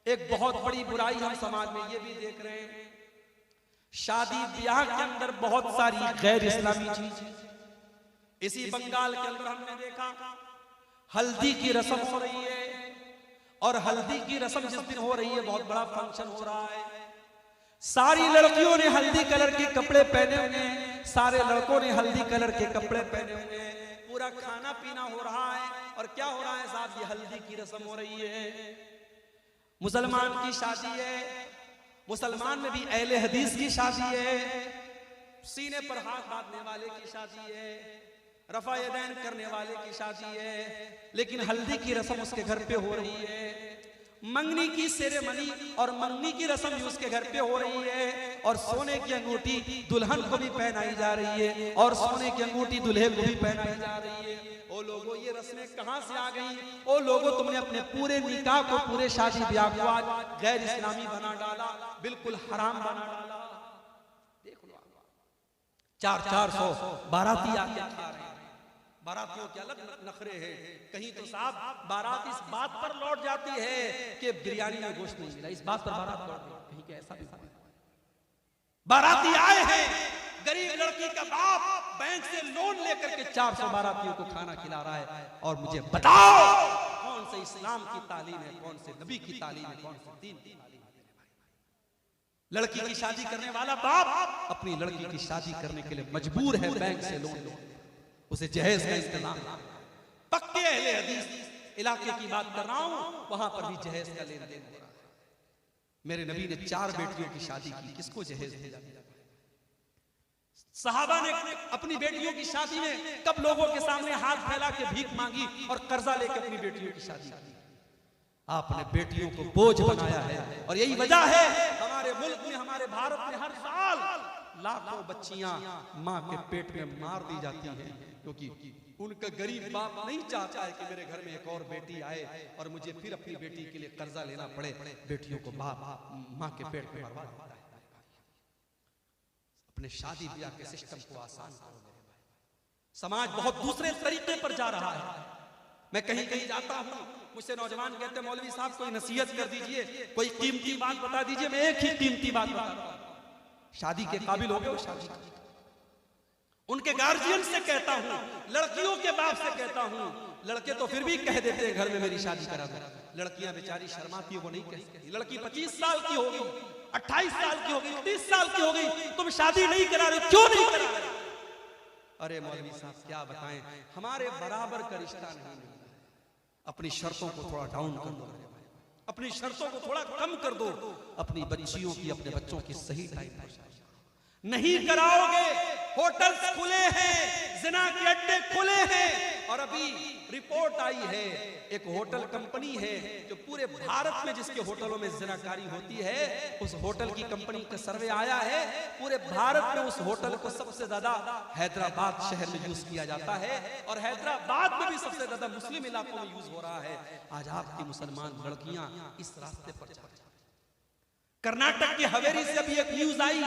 एक बहुत बड़ी बुराई हम समाज में ये भी देख रहे हैं, शादी ब्याह के अंदर बहुत सारी गैर इस्लामी चीज। इसी बंगाल के अंदर हमने देखा हल्दी की रस्म हो रही है, और हल्दी की रस्म जिस दिन हो रही है बहुत बड़ा फंक्शन हो रहा है। सारी लड़कियों ने हल्दी कलर के कपड़े पहने हुए हैं, सारे लड़कों ने हल्दी कलर के कपड़े पहने हुए हैं, पूरा खाना पीना हो रहा है। और क्या हो रहा है साहब, ये हल्दी की रस्म हो रही है। मुसलमान की शादी है, मुसलमान में भी अहले हदीस की शादी है, सीने पर हाथ बांधने वाले की शादी है, रफा यदैन करने वाले की शादी है, लेकिन हल्दी की रस्म उसके घर पे हो रही है। मंगनी की सेरेमनी और मंगनी की रस्म भी उसके घर पे हो रही है, और सोने की अंगूठी दुल्हन को भी पहनाई जा रही है, और सोने की अंगूठी दूल्हे को भी पहनाई जा रही है। ओ लोगों, ये रस्में कहां से आ गई? ओ लोगों, तुमने अपने पूरे निकाह को, पूरे शादी ब्याह को आज गैर इस्लामी बना डाला, बिल्कुल हराम बना डाला। देख लो, 400 बाराती आके खा रहे हैं। बारातियों के अलग नखरे हैं। कहीं तो साहब बारात इस बात पर लौट जाती है कि बिरयानी में गोश्त नहीं मिला, इस बात पर बारात लौट गई। कहीं के ऐसा भी बाराती आए हैं, गरीब लड़की का बाप बैंक से लोन लेकर के 400 बारातियों को खाना खिला रहा है। और मुझे बताओ, कौन से इस्लाम की तालीम है, कौन से नबी की तालीम है, कौन से दीन की तालीम है? लड़की की शादी करने वाला बाप अपनी लड़की की शादी करने के लिए मजबूर है बैंक से लोन ले, उसे जहेज का इंतजाम। पक्के अहले हदीस इलाके की बात कर रहा हूं, वहां पर भी जहेज का लेन देन हो रहा है। मेरे नबी ने 4 बेटियों की शादी की, किसको जहेज दिया? सहाबा ने अपनी बेटियों की शादी में कब लोगों के सामने हाथ फैला के भीख मांगी और कर्जा लेकर अपनी बेटियों की शादी की? आपने बेटियों को बोझ बनाया है, और यही वजह है हमारे मुल्क में, हमारे भारत में हर साल लाखों बच्चियां मां के पेट में मार दी जाती हैं, क्योंकि उनका गरीब बाप नहीं चाहता है कि मेरे घर में एक और बेटी आए और मुझे फिर अपनी बेटी के लिए कर्जा लेना पड़े। बेटियों को मां के पेट में मरवा देता है। अपने शादी ब्याह के सिस्टम को आसान करो। समाज बहुत दूसरे तरीके पर जा रहा है। मैं कहीं कहीं जाता हूं, मुझसे नौजवान कहते हैं मौलवी साहब कोई नसीहत कर दीजिए, कोई कीमती बात बता दीजिए। मैं एक ही कीमती बात बताता हूं, शादी के काबिल हो गए हो शादी। उनके गार्जियन से कहता हूं, लड़कियों के बाप से कहता हूं, लड़के तो फिर भी कह देते हैं घर में मेरी शादी करा दो। लड़कियां बेचारी शर्माती वो नहीं कहती। लड़की 25 साल की होगी, 28 साल की होगी, 30 साल की होगी, तुम शादी नहीं करा रहे, क्यों नहीं करा रहे? अरे मौलवी साहब क्या बताएं, हमारे बराबर का रिश्ता नहीं मिलता। अपनी शर्तों को थोड़ा डाउन कर दो, अपनी शर्तों को थोड़ा कम कर दो, अपनी बच्चियों की, अपने बच्चों की सही टाइम पर नहीं कराओगे। होटल्स खुले हैं, जिना के अड्डे खुले हैं, और अभी रिपोर्ट आई है, एक होटल कंपनी है जो पूरे भारत में जिसके होटलों में जिनाकारी होती है, उस होटल की कंपनी का सर्वे आया है, पूरे भारत में उस होटल को सबसे ज्यादा हैदराबाद शहर में यूज किया जाता है, और हैदराबाद में भी सबसे ज्यादा मुस्लिम इलाकों में यूज हो रहा है। आज आपकी मुसलमान लड़कियां इस रास्ते पर जा रही हैं। कर्नाटक की हवेली से अभी एक न्यूज आई,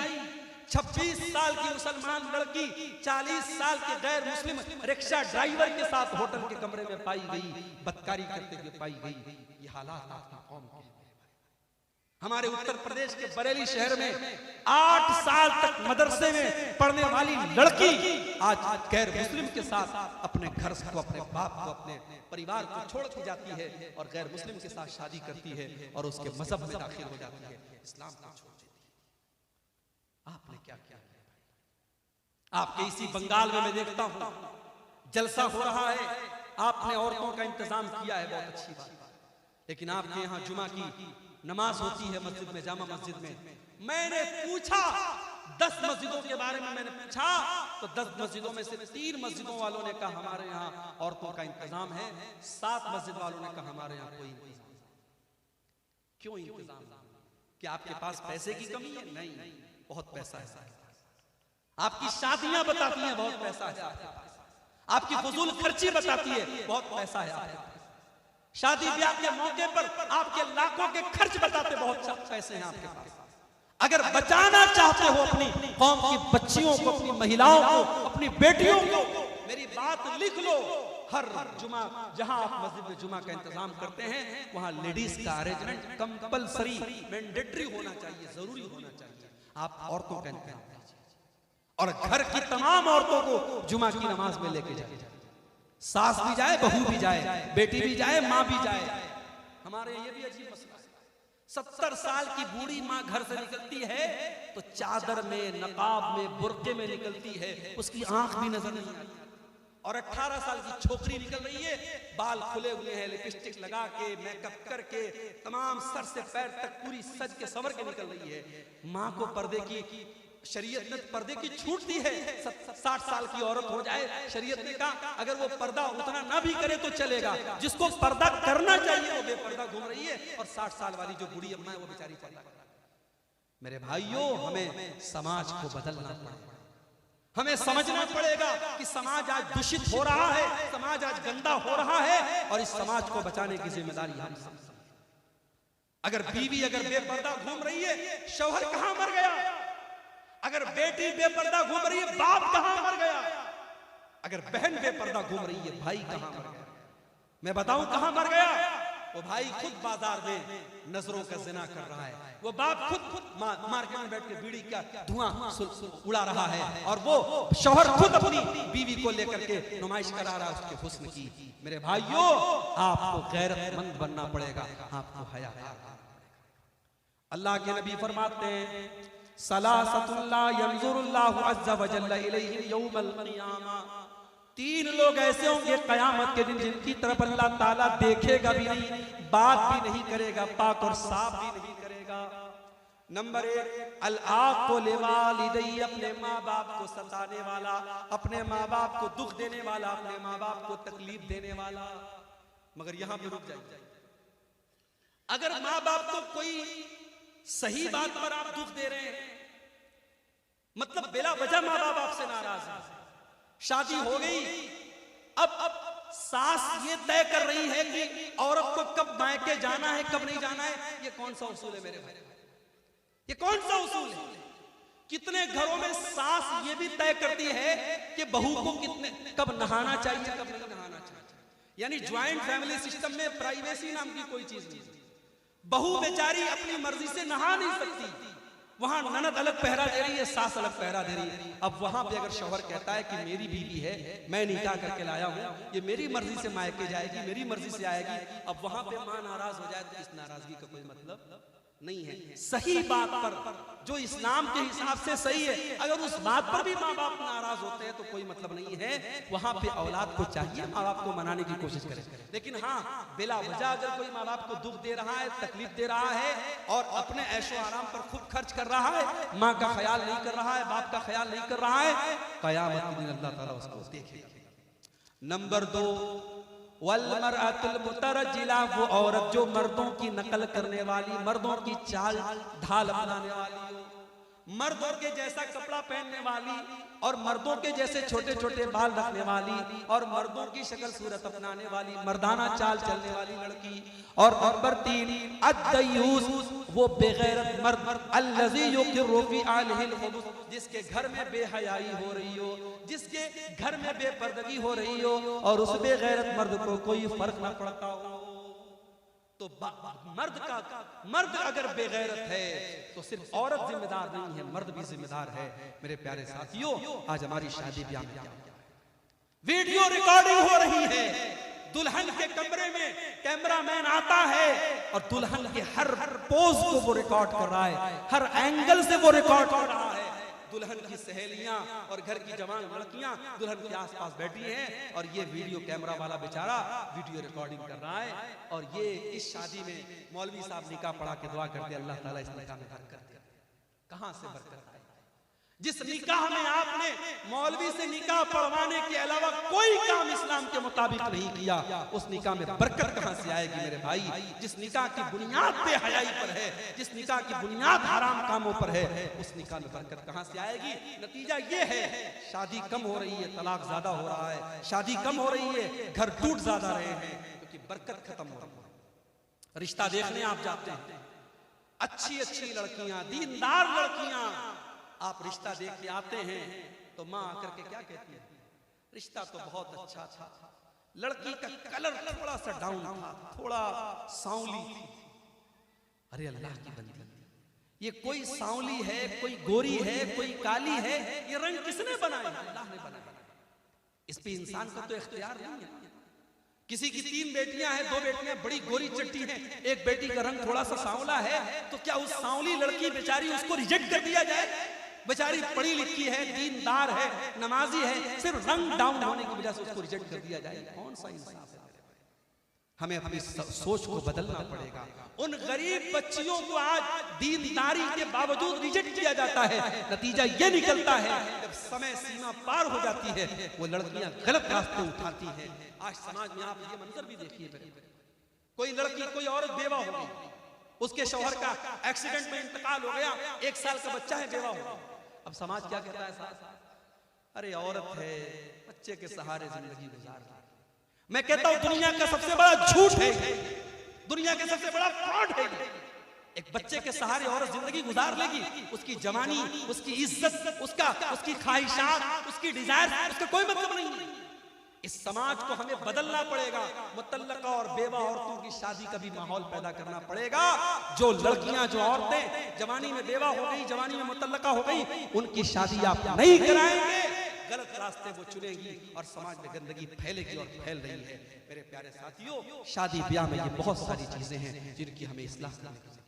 26 साल की मुसलमान लड़की 40 साल के गैर मुस्लिम रिक्शा ड्राइवर के साथ होटल के कमरे में पाई गई, बदकारी करते हुए पाई गई। ये हालात आपकी कौम के। हमारे उत्तर प्रदेश के बरेली शहर में 8 साल तक मदरसे में पढ़ने वाली लड़की आज गैर मुस्लिम के साथ अपने घर को, अपने बाप को, अपने परिवार को छोड़ के जाती है और गैर मुस्लिम के साथ शादी करती है और उसके मजहब में दाखिल हो जाती है, इस्लाम को छोड़ देती है। आपने क्या किया? आपके इसी बंगाल में मैं देखता हूं जलसा हो रहा है, आपने औरतों का इंतजाम किया है, बहुत अच्छी बात, लेकिन आपके यहाँ जुमा की नमाज होती है मस्जिद में, जामा मस्जिद में। मैंने पूछा 10 मस्जिदों के बारे में, मैंने पूछा तो 10 मस्जिदों में से 3 मस्जिदों वालों ने कहा हमारे यहाँ औरतों का इंतजाम है, 7 मस्जिद वालों ने कहा हमारे यहाँ कोई इंतजाम। क्यों इंतजाम? क्या आपके पास पैसे की कमी है? नहीं, बहुत पैसा है। आपकी शादियां बताती हैं बहुत पैसा है आपके पास, आपकी फजूल खर्ची बताती है बहुत पैसा है आपके पास, शादी ब्याह के मौके पर आपके लाखों के खर्च बताते बहुत पैसे हैं आपके पास। अगर बचाना चाहते हो अपनी कौम की बच्चियों को, अपनी महिलाओं को, अपनी बेटियों को, मेरी बात लिख लो, हर जुमा जहां आप मस्जिद में जुमा का इंतजाम करते हैं वहां लेडीज का अरेंजमेंट कंपलसरी मैंडेटरी होना चाहिए, जरूरी होना चाहिए। आप औरतों का इंतजाम कीजिए और घर की तमाम औरतों को जुमा की नमाज में लेके जाइए। सास भी जाए, बहू भी जाए, बेटी भी जाए, माँ भी जाए। हमारे ये भी अजीब मसला है, 70 साल की बूढ़ी माँ घर से निकलती है तो चादर में, नकाब में, बुर्के में निकलती है, उसकी आंख भी नजर नहीं आती। और 18 साल की छोकरी निकल रही है, बाल खुले हुए हैं, लिपस्टिक लगा के, मेकअप करके, तमाम सर से पैर तक पूरी सज के संवर के निकल रही है। माँ को पर्दे की, शरीयत ने पर्दे की छूट दी है। 60 साल की औरत हो जाए, शरीयत ने कहा अगर वो पर्दा उतना ना भी करे तो चलेगा। जिसको पर्दा करना चाहिए वो बेपर्दा घूम रही है, और 60 साल वाली जो बूढ़ी अम्मा है वो बेचारी पर्दा कर रही है। मेरे भाइयों, हमें समाज को बदलना पड़ेगा। हमें समझना पड़ेगा कि समाज आज दूषित हो रहा है, समाज आज गंदा हो रहा है, और इस समाज को बचाने की जिम्मेदारी हम सब। अगर बीवी अगर बेपर्दा घूम रही है, शौहर कहां मर गया? अगर बेटी बेपर्दा घूम रही है, बाप कहां मर गया? अगर बहन बेपर्दा घूम रही है, भाई कहां मर गया? मैं बताऊं कहां मर गया? वो भाई खुद बाजार में नजरों का जिना कर रहा है, वो बाप खुद मार्केट में बैठ के बीड़ी का धुआं उड़ा रहा है, और वो शौहर खुद अपनी बीवी को लेकर के नुमाइश करा रहा है उसके हुस्न की। मेरे भाइयों, आपको गैरतमंद बनना पड़ेगा, आपको हया करना पड़ेगा। अल्लाह के नबी फरमाते हैं, सलासतुल्ला यंजुरुल्लाहु अज़्ज़ा व जल्ला इलैहिम यौमल क़ियामा। 3 लोग ऐसे होंगे क़यामत के दिन जिनकी तरफ अल्लाह ताला देखेगा भी नहीं, बात भी नहीं करेगा, पाक और साफ भी नहीं करेगा। नंबर 1, अल-आक़ु लिवालिदैहि, अपने माँ बाप को सताने वाला, अपने माँ बाप को दुख देने वाला, अपने माँ बाप को तकलीफ देने वाला। मगर यहां पे रुक जाइए, अगर माँ बाप को कोई सही बात पर आप दुख दे रहे हैं, मतलब बिला वजह माँ बाप आपसे नाराज है, शादी हो गई, अब सास ये तय कर रही है कि औरत को कब मायके जाना है, कब नहीं जाना है। ये कौन सा उसूल है मेरे भाई? ये कौन सा उसूल है? कितने घरों में सास ये भी तय करती है कि बहू को कब नहाना चाहिए, कब नहीं नहाना चाहिए। यानी ज्वाइंट फैमिली सिस्टम में प्राइवेसी नाम की कोई चीज नहीं। बहू बेचारी अपनी मर्जी से नहा नहीं सकती, वहां ननद अलग पहरा दे रही है, सास अलग पहरा दे रही है। अब वहां पे अगर शौहर कहता है कि मेरी बीवी है, मैं निकाह करके लाया हूं, ये मेरी मर्जी से मायके जाएगी, मेरी मर्जी से आएगी, अब वहां पे मां नाराज हो जाए तो इस नाराजगी का कोई मतलब नहीं है। सही बात पर जो इस्लाम के हिसाब से सही है, अगर उस बात पर भी माँ बाप नाराज होते हैं तो कोई मतलब नहीं है। वहां पे औलाद को चाहिए माँ बाप को मनाने की कोशिश करे, लेकिन हाँ, बिला वजह अगर कोई माँ बाप को दुख दे रहा है, तकलीफ दे रहा है, और अपने ऐशो आराम पर खूब खर्च कर रहा है, माँ का ख्याल नहीं कर रहा है, बाप का ख्याल नहीं कर रहा है, क़यामत के दिन अल्लाह ताला उसको देखेगा। नंबर 2, वल्मरअतुल मुतरज्जिला, वो औरत जो मर्दों की नकल करने वाली, मर्दों की चाल ढाल अपनाने वाली हो, मर्दों के जैसा कपड़ा पहनने वाली, और मर्दों के जैसे छोटे छोटे बाल रखने वाली, और मर्दों की शक्ल सूरत अपनाने वाली, मर्दाना चाल चलने वाली लड़की। और नंबर 3, अद्दयूस, वो बेगैरत मर्द, अल्लज़ी युक़िर्रु फ़ी आलिहिल ख़ुबूस, जिसके घर में बेहयाई हो रही हो, जिसके घर में बेपर्दगी हो रही हो, और उस बेगैरत मर्द को कोई फर्क न पड़ता हो। तो मर्द अगर बेगैरत है तो सिर्फ औरत जिम्मेदार नहीं है, मर्द भी जिम्मेदार है। मेरे प्यारे साथियों, आज हमारी शादी ब्याह में क्या वीडियो रिकॉर्डिंग हो रही है, दुल्हन के कमरे में कैमरामैन आता है और दुल्हन के हर पोज को वो रिकॉर्ड कर रहा है, हर एंगल से वो रिकॉर्ड कर रहा है। दुल्हन की सहेलियां और घर की जवान लड़कियां दुल्हन के आसपास बैठी हैं, और ये वीडियो कैमरा वाला बेचारा वीडियो रिकॉर्डिंग कर रहा है। और ये इस शादी में मौलवी साहब निकाह पढ़ा के दुआ करते, अल्लाह ताला इस निकाह में बरकत दे। कहां से बरकत आए? जिस निकाह में आपने मौलवी से निकाह पढ़वाने के अलावा कोई काम इस्लाम के मुताबिक नहीं किया, उस निकाह में बरकत कहां से आएगी मेरे भाई? जिस निकाह की बुनियाद बेहयाई पर है, जिस निकाह की बुनियाद हराम कामों पर है, उस निकाह में बरकत कहां से आएगी? नतीजा ये है, शादी कम हो रही है, तलाक ज्यादा हो रहा है, शादी कम हो रही है, घर टूट ज्यादा रहे हैं, क्योंकि बरकत खत्म हो रही है। रिश्ता देखने आप जाते हैं, अच्छी अच्छी लड़कियां, दीनदार लड़कियां, आप रिश्ता देख के आते हैं तो माँ आकर के क्या कहती है? रिश्ता तो बहुत अच्छा था, लड़की का कलर थोड़ा सा डाउन था, थोड़ा सांवली थी। अरे अल्लाह की बंदी, ये कोई सांवली है, कोई गोरी है, कोई काली है, ये रंग किसने बनाया? अल्लाह ने बनाया। इस पे इंसान का तो इख्तियार नहीं है। किसी की 3 बेटियां हैं, 2 बेटियां बड़ी गोरी चट्टी हैं, एक बेटी का रंग थोड़ा सा सांवला है, तो क्या उस सांवली लड़की बेचारी उसको रिजेक्ट कर दिया जाए? बेचारी पढ़ी लिखी है, दीनदार है, नमाजी है, सिर्फ रंग डाउन होने की वजह से उसको रिजेक्ट कर दिया जाए? कौन सा इंसाफ है? हमें अपनी सोच को बदलना पड़ेगा। उन गरीब बच्चियों को आज दीनदारी के बावजूद रिजेक्ट किया जाता है। नतीजा ये निकलता है जब समय सीमा पार हो जाती है, वो लड़कियां गलत रास्ते उठाती हैं। आज समाज में आप ये मंजर भी देखिए, कोई लड़की, कोई औरत बेवा हो गई, उसके शौहर का एक्सीडेंट में इंतकाल हो गया, 1 साल का बच्चा है, बेवा हो गया। अब समाज क्या कहता है? साथ अरे औरत है, बच्चे के सहारे जिंदगी गुजार रही है। मैं कहता हूं दुनिया का सबसे बड़ा झूठ है, दुनिया का सबसे बड़ा फ्रॉड है। एक बच्चे के सहारे औरत जिंदगी गुजार लेगी, उसकी जवानी, उसकी इज्जत, उसकी ख्वाहिशात, उसकी डिजायर, उसका कोई मतलब नहीं है। इस समाज को हमें बदलना पड़ेगा। मुतल्लका और बेवा औरतों की शादी का भी माहौल पैदा करना पड़ेगा। जो लड़कियां, जो औरतें जवानी में बेवा हो गई, जवानी में मुतल्लका हो गई, उनकी शादी आप नहीं कराएंगे, गलत रास्ते वो चुनेगी और समाज में गंदगी फैलेगी और फैल रही है। मेरे प्यारे साथियों, शादी ब्याह में ये बहुत सारी चीजें हैं जिनकी हमें इस्लाह करनी है।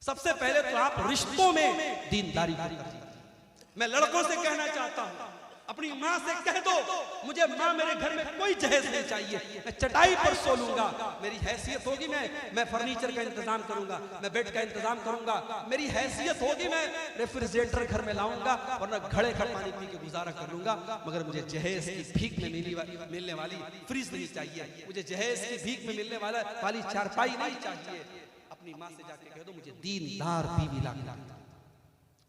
सबसे पहले तो आप रिश्तों में दीनदारी करिए। मैं लड़कों से कहना चाहता हूं, अपनी माँ से कह दो, मुझे माँ मेरे घर में कोई जहेज नहीं चाहिए, मैं चटाई पर सो लूंगा, मेरी हैसियत होगी, मैं फर्नीचर का इंतजाम करूंगा, मैं बेड का इंतजाम करूंगा, मेरी हैसियत होगी, मैं रेफ्रिजरेटर घर में लाऊंगा, वरना घड़े का पानी पी के गुजारा कर लूंगा, मगर मुझे जहेज की भीख में मिलने वाली फ्रिज नहीं चाहिए, मुझे जहेज की भीख में मिलने वाली चारपाई नहीं चाहिए। अपनी माँ से जाके कह दो, मुझे दीनदार बीवी लाना।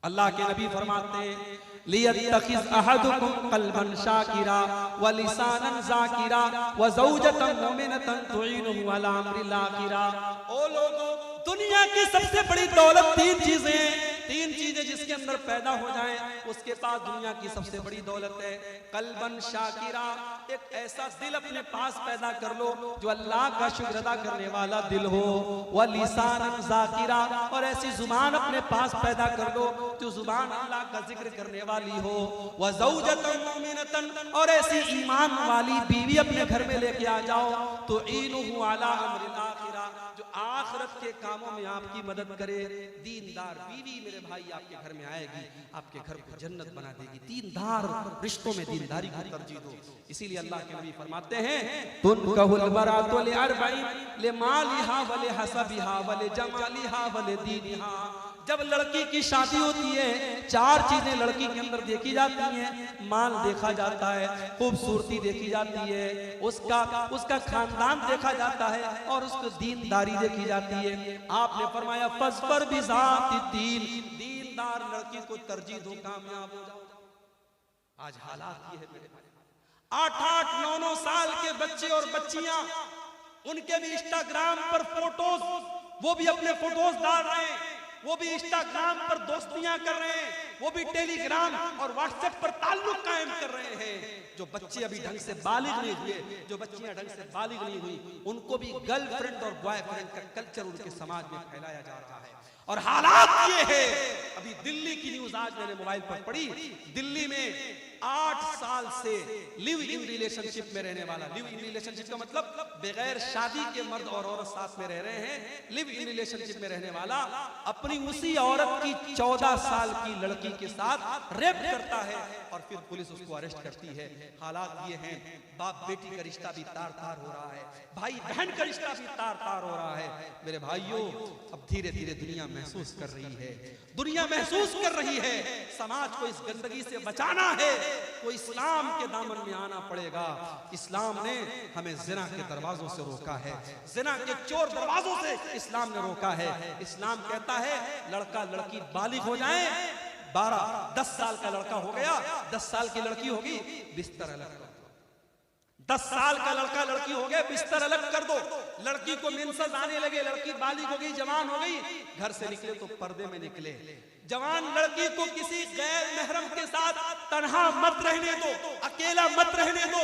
अल्लाह के नबी फरमाते हैं, लियत्तखिज़ अहदुकुम क़ल्बन शाकिरा व लिसानन ज़ाकिरा व ज़ौजतन मुमिनतन तुईनुहु अला अम्रिल आखिरा। ओ लोगों, दुनिया की सबसे बड़ी दौलत 3 चीजें जिसके अंदर पैदा हो जाएं, उसके पास दुनिया की सबसे बड़ी दौलत है। क़ल्बन शाकिरा, एक ऐसा दिल अपने पास पैदा कर लो जो अल्लाह का शुक्र अदा करने वाला दिल हो। व लिसानन ज़ाकिरा, और ऐसी जुबान अपने पास पैदा कर लो जो जुबान अल्लाह का जिक्र करने वाली हो। व ज़ौजतन मुमिनतन, और ऐसी ईमान वाली बीवी अपने घर में लेके आ जाओ, तो इनुहु अला अम्रिल आखिरा, जो आखिरत के कामों में आपकी मदद करे। दीनदार बीवी मेरे भाई आपके घर में आएगी, आपके घर को जन्नत बना देगी। दीनदार रिश्तों में दीनदारी को तरजीह दो। इसीलिए अल्लाह के नबी फरमाते हैं, तुनकहुल बरातु लिअरबईन लिमालिहा व लिहसबिहा व लिजमालिहा व लिदीनिहा। जब लड़की की शादी होती है, 4 चीजें लड़की के अंदर देखी जाती हैं। माल देखा जाता है, खूबसूरती देखी जाती है, उसका खानदान देखा जाता है, और उसकी दीनदारी देखी जाती है। आपने फरमाया फज़्फर बिज़ाति दीन, दीनदार लड़की को तरजीह दो, कामयाब हो जाओ। आज हालात ये है मेरे भाई, 8-8, 9-9 साल के बच्चे और बच्चियां, उनके भी इंस्टाग्राम पर फोटोज, वो भी अपने फोटोज डाल रहे हैं, वो भी इंस्टाग्राम पर दोस्तियां कर रहे हैं, वो भी टेलीग्राम और व्हाट्सएप पर ताल्लुक कायम कर रहे हैं। जो बच्चे अभी ढंग से बालिग नहीं हुए, जो बच्चियां ढंग से बालिग नहीं हुई, उनको भी गर्लफ्रेंड और बॉयफ्रेंड का कल्चर उनके समाज में फैलाया जा रहा है। और हालात ये है, अभी दिल्ली की न्यूज आज मैंने मोबाइल पर पढ़ी, दिल्ली में 8 साल से लिव इन रिलेशनशिप में रहने वाला, लिव इन रिलेशनशिप का मतलब बगैर शादी के मर्द और औरत साथ में रह रहे हैं, लिव इन रिलेशनशिप में रहने वाला अपनी उसी औरत की 14 साल की लड़की के साथ रेप करता है और फिर पुलिस उसको अरेस्ट करती है। हालात ये हैं, बाप बेटी का रिश्ता भी तार तार हो रहा है, भाई बहन का रिश्ता भी तार तार हो रहा है। मेरे भाइयों, अब धीरे धीरे दुनिया महसूस कर रही है, दुनिया महसूस कर रही है, समाज को इस गंदगी से बचाना है तो इस्लाम के दामन में आना पड़ेगा। इस्लाम ने हमें जिना के दरवाजों से रोका है, जिना के चोर दरवाजों से इस्लाम ने रोका है। इस्लाम कहता है लड़का लड़की बालिग हो जाए, 12-10 साल का लड़का हो गया, 10 साल की लड़की होगी, बिस्तर अलग कर दो। 10 साल का लड़का लड़की हो गए, बिस्तर अलग कर दो। लड़की को मेंसेस आने लगे, लड़की बालिग हो गई, जवान हो गई, घर से निकले तो पर्दे में निकले। जवान लड़की को किसी गैर महरम के साथ तन्हा मत रहने दो, अकेला मत रहने दो।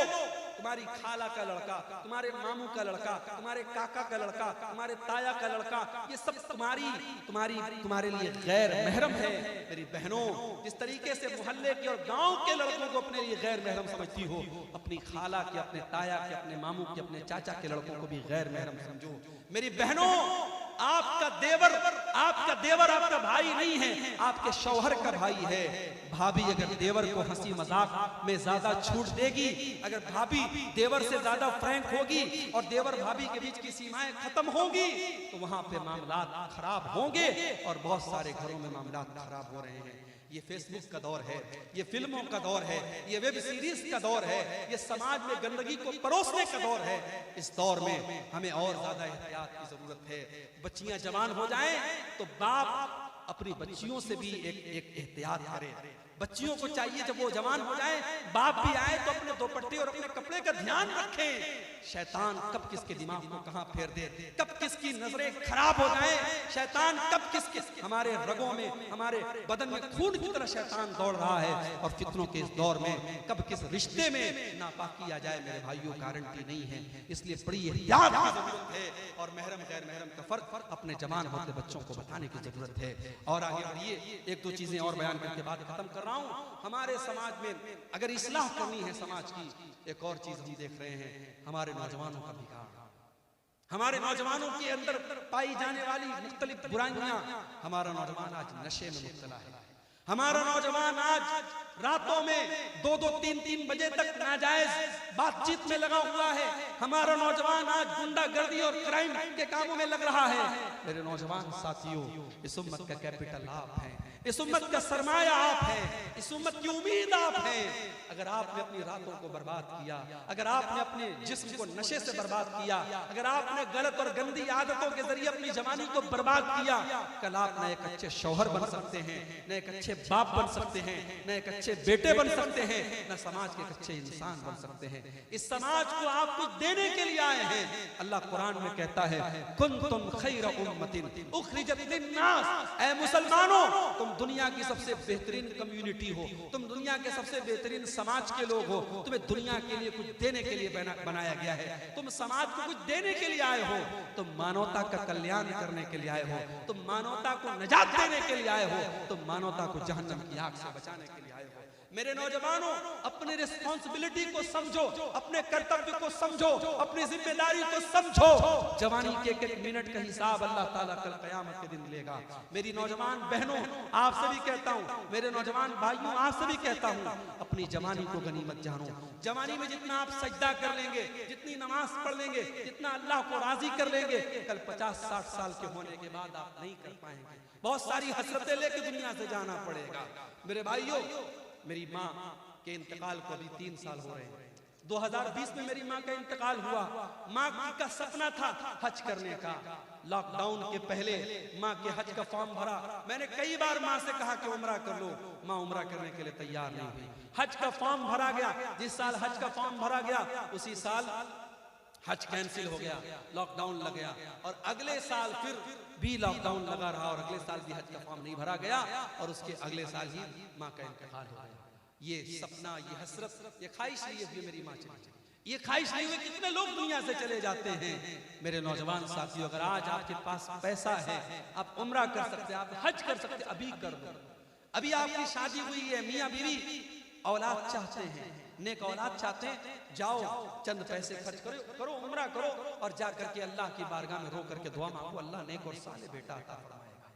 तुम्हारी खाला का लड़का, तुम्हारे मामू का लड़का, तुम्हारे काका का लड़का, तुम्हारे ताया का लड़का, ये सब तुम्हारे लिए गैर महरम है। मेरी बहनों, जिस तरीके से मोहल्ले के और गांव के लड़कों को अपने लिए गैर महरम समझती हो, अपनी खाला के, अपने ताया के, अपने मामू के, अपने चाचा के लड़कों को भी गैर महरम समझो। मेरी बहनों, आपका देवर आपका भाई नहीं है, आपके शौहर का भाई है। भाभी अगर देवर को हंसी मजाक में ज्यादा छूट देगी, अगर भाभी देवर से ज्यादा फ्रैंक होगी और देवर भाभी के बीच की सीमाएं खत्म होंगी, तो वहां पे मामलात खराब होंगे और बहुत सारे घरों में मामलात खराब हो रहे हैं। ये फेसबुक का दौर है, ये फिल्मों का दौर है, ये वेब सीरीज का दौर है, ये समाज में गंदगी को परोसने का दौर है। इस दौर में हमें और ज्यादा एहतियात की जरूरत है। बच्चियां जवान हो जाएं तो बाप अपनी बच्चियों से भी एक एहतियात करे। बच्चियों को चाहिए जब वो जवान हो जाए, बाप भी आए तो अपने दोपट्टे और अपने कपड़े का ध्यान रखें। शैतान कब किसके दिमाग को कहां फेर दे, कब किसकी नजरें खराब हो जाए, शैतान कब किस हमारे रगों में, हमारे बदन में खून की तरह शैतान दौड़ रहा है। और फितनों के इस दौर में कब किस रिश्ते में नापाकी आ जाए, मेरे भाइयों, गारंटी नहीं है। इसलिए बड़ी एहतियात की जरूरत है और महरम गैर महरम का फर्क अपने जवान होते बच्चों को बताने की जरूरत है। और आगे बढ़िए, एक दो चीजें और बयान करके बाद खत्म कर रहा हूं। हमारे समाज में अगर इस्लाह करनी है समाज की, एक और चीज हम देख रहे हैं, हमारे नौजवानों का बिगाड़। हमारे नौजवानों के अंदर पाई जाने वाली मुख्तलिफ बुराइयां। हमारा नौजवान आज नशे में मुब्तला है। हमारा नौजवान आज रातों में 2-2, 3-3 बजे तक नाजायज बातचीत में लगा हुआ है। हमारा नौजवान आज गुंडागर्दी और क्राइम के कामों में लग रहा है। मेरे नौजवान साथियों, इस उम्मत का कैपिटल आप हैं, इस उम्मत का सरमाया आप हैं, इस उम्मत की उम्मीद आप हैं। अगर आपने अपनी रातों को बर्बाद किया, अगर आपने अपने जिस्म को नशे से बर्बाद किया, अगर आपने गलत और गंदी आदतों के जरिए अपनी जवानी को बर्बाद किया, कल आप न एक अच्छे शौहर बन सकते हैं, न एक अच्छे बाप बन सकते हैं, न एक अच्छे बेटे बन सकते हैं, न समाज के अच्छे इंसान बन सकते हैं। इस समाज को आप कुछ देने के लिए आए हैं। अल्लाह कुरान में कहता है, कुंतुम खैरा उम्मतिन उखरिजत लिन्नास, ऐ मुसलमानों, तुम दुनिया की सबसे बेहतरीन कम्युनिटी हो, तुम दुनिया के सबसे बेहतरीन समाज के लोग हो। तुम्हें दुनिया के लिए कुछ देने के लिए बनाया गया है। तुम समाज को कुछ देने के लिए आए हो, तुम मानवता का कल्याण करने के लिए आए हो, तुम मानवता को निजात देने के लिए आए हो, तुम मानवता को जहन्नम की आग से बचाने के लिए आए हो। मेरे नौजवानों, अपनी रिस्पॉन्सिबिलिटी को समझो, अपने कर्तव्य को समझो, अपनी जिम्मेदारी को समझो। जवानी के एक मिनट का हिसाब अल्लाह ताला कल क़यामत के दिन लेगा। मेरी नौजवान बहनों, आपसे भी कहता हूँ, मेरे नौजवान भाइयों, आपसे भी कहता हूँ, अपनी जवानी को गनीमत जानो। जवानी में जितना आप सजदा कर लेंगे, जितनी नमाज पढ़ लेंगे, जितना अल्लाह को राजी कर लेंगे, कल 50-60 साल के होने के बाद आप नहीं कर पाएंगे। बहुत सारी हसरतें लेके दुनिया से जाना पड़ेगा। मेरे भाइयों, मेरी माँ के इंतकाल को अभी 3 साल हो रहे हैं। 2020 में मेरी माँ का इंतकाल हुआ। माँ का सपना था हज करने का। लॉकडाउन के पहले माँ के हज का फॉर्म भरा। मैंने कई बार माँ से कहा कि उम्रा कर लो, माँ उम्रा करने के लिए तैयार नहीं हुई। हज का फॉर्म भरा गया। जिस साल हज का फॉर्म भरा गया, उसी साल हज कैंसिल हो गया, लॉकडाउन लग गया। और अगले साल फिर भी लॉकडाउन लगा रहा और अगले साल भी हज का फॉर्म नहीं भरा गया और उसके अगले साल ही माँ का इंतकाल हो गया। ये सपना, ये हसरत, ये ख्वाहिश लिए हुए मेरी माँ चली गई। ये ख्वाहिश लिए हुए कितने लोग दुनिया से चले जाते हैं। मेरे नौजवान साथियों, अगर आज आपके पास पैसा है, आप उम्रा कर सकते हैं, आप हज कर सकते हैं, अभी कर दो। अभी आपकी शादी हुई है, मियाँ बीवी औलाद चाहते हैं, नेक औलाद चाहते हैं, जाओ चंद पैसे खर्च करो, उम्रा करो और जा करके अल्लाह की बारगाह में रो करके दुआ मांगो, अल्लाह नेक और साले बेटा अता फरमाएगा।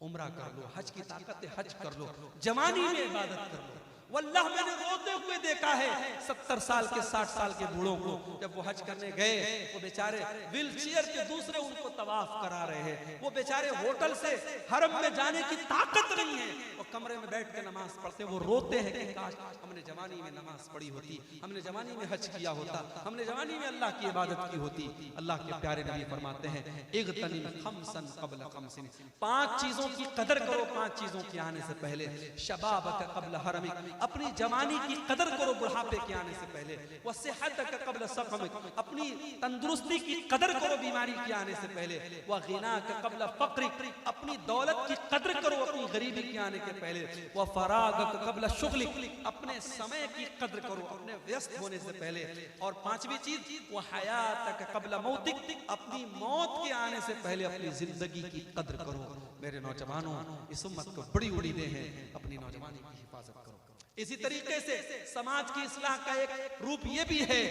उम्रा कर लो, हज की ताकत है, हज कर लो, जवानी में इबादत कर लो। वल्लाह मैंने रोते हुए देखा है 70 साल के 60 साल के बूढ़ों को, जब वो हज करने गए, वो बेचारे व्हील चेयर के दूसरे उनको तवाफ करा रहे हैं। वो बेचारे होटल से हरम में जाने की ताकत नहीं है, वो कमरे में बैठ के नमाज पढ़ते। वो रोते हैं कि काश हमने जवानी में नमाज पढ़ी होती, हमने जवानी में हज किया होता, हमने जवानी में अल्लाह की इबादत की होती। अल्लाह के प्यारे नबी फरमाते हैं, इग़तनिम खम्सन क़ब्ल खम्सिन, 5 चीजों की कदर करो 5 चीजों के आने से पहले। शबाबक क़ब्ल हरमिक, अपनी जवानी की कदर करो बुढ़ापे के आने से पहले। वह सेहतक क़ब्ल सक़मिक, अपनी तंदुरुस्ती की कदर करो बीमारी के आने से पहले। वह ग़िनाक क़ब्ल फ़क़्रिक, अपनी अपनी दौलत की कद्र करो अपनी गरीबी के आने के पहले। व फरागक क़ब्ल शुग़लिक, अपने समय की कद्र करो अपने व्यस्त होने से पहले। और पांचवी चीज, व हयातक क़ब्ल मौतिक, अपनी मौत के आने से पहले अपनी जिंदगी की कद्र करो। मेरे नौजवानों, इस उम्मत को बड़ी उम्मीदें हैं, अपनी नौजवानी की हिफाजत करो। इसी तरीके से समाज की इस्लाह का एक रूप ये भी है